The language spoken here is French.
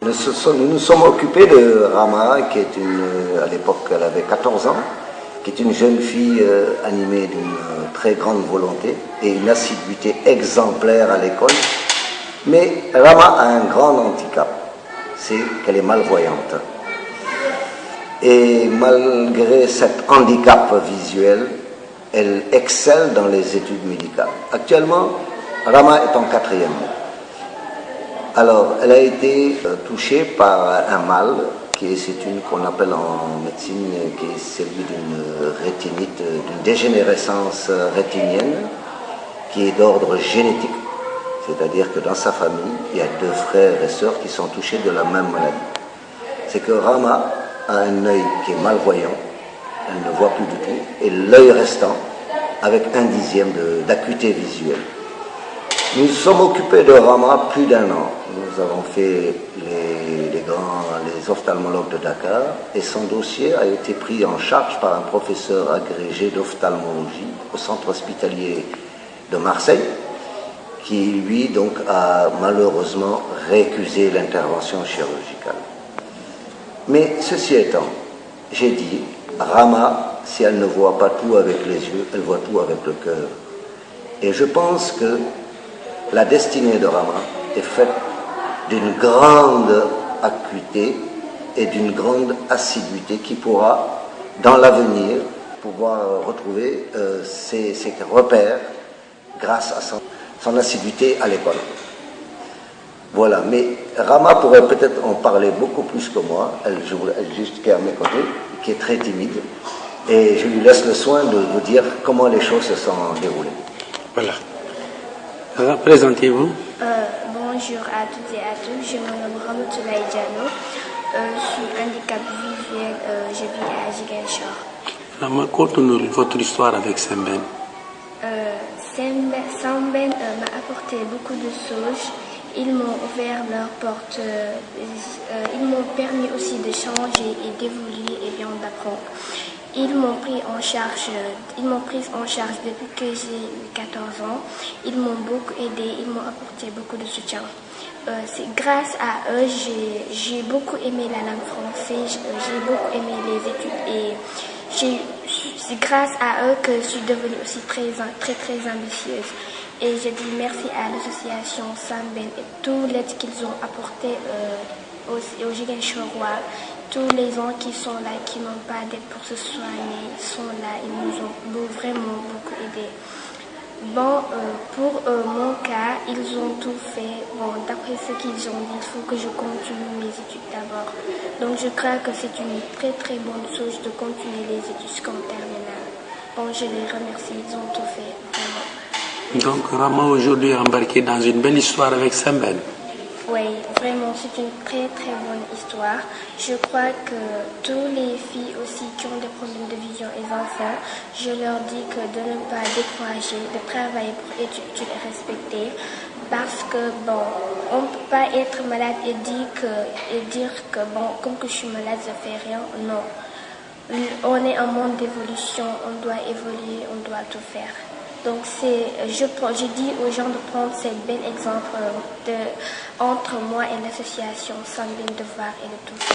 Nous nous sommes occupés de Rama, qui est à l'époque, elle avait 14 ans, qui est une jeune fille animée d'une très grande volonté et une assiduité exemplaire à l'école. Mais Rama a un grand handicap, c'est qu'elle est malvoyante. Et malgré cet handicap visuel, elle excelle dans les études médicales. Actuellement, Rama est en 4e. Alors, elle a été touchée par un mal, c'est une qu'on appelle en médecine, qui est celui d'une rétinite, d'une dégénérescence rétinienne, qui est d'ordre génétique. C'est-à-dire que dans sa famille, il y a 2 frères et sœurs qui sont touchés de la même maladie. C'est que Rama a un œil qui est malvoyant, elle ne voit plus du tout, et l'œil restant avec 1/10 d'acuité visuelle. Nous nous sommes occupés de Rama plus d'1 an. Nous avons fait les ophtalmologues de Dakar et son dossier a été pris en charge par un professeur agrégé d'ophtalmologie au centre hospitalier de Marseille, qui lui donc a malheureusement récusé l'intervention chirurgicale. Mais ceci étant, j'ai dit, Rama, si elle ne voit pas tout avec les yeux, elle voit tout avec le cœur. Et je pense que la destinée de Rama est faite d'une grande acuité et d'une grande assiduité qui pourra, dans l'avenir, pouvoir retrouver ses repères grâce à son assiduité à l'école. Voilà, mais Rama pourrait peut-être en parler beaucoup plus que moi, elle juste qui est à mes côtés, qui est très timide, et je lui laisse le soin de vous dire comment les choses se sont déroulées. Voilà. Alors, présentez-vous. Bonjour à toutes et à tous, je me nomme Ramatoulaye Diallo, je suis handicap visuel, je vis à Ziguinchor. Conte-nous votre histoire avec Semben. Semben m'a apporté beaucoup de choses. Ils m'ont ouvert leurs portes, ils m'ont permis aussi de changer et d'évoluer et bien d'apprendre. Ils m'ont pris en charge depuis que j'ai eu 14 ans. Ils m'ont beaucoup aidé, ils m'ont apporté beaucoup de soutien. C'est grâce à eux, j'ai beaucoup aimé la langue française, j'ai beaucoup aimé les études et c'est grâce à eux que je suis devenue aussi très ambitieuse. Et je dis merci à l'association Semben et toute l'aide qu'ils ont apporté aux Ziguinchorois. Tous les gens qui sont là, qui n'ont pas d'aide pour se soigner, sont là, ils nous ont vraiment beaucoup aidés. Bon, pour mon cas, ils ont tout fait. Bon, d'après ce qu'ils ont dit, il faut que je continue mes études d'abord. Donc je crois que c'est une très bonne chose de continuer les études jusqu'en terminale. Bon, je les remercie, ils ont tout fait, vraiment. Donc Rama aujourd'hui est embarqué dans une belle histoire avec Semben. Oui, vraiment, c'est une très bonne histoire. Je crois que toutes les filles aussi qui ont des problèmes de vision et enfants, je leur dis que de ne pas décourager, de travailler pour étudier et respecter. Parce que, bon, on ne peut pas être malade et dire que, bon, comme que je suis malade, je ne fais rien. Non. On est un monde d'évolution, on doit évoluer, on doit tout faire. Donc je dis aux gens de prendre ce bel exemple entre moi et l'association Semben de voir et de tout.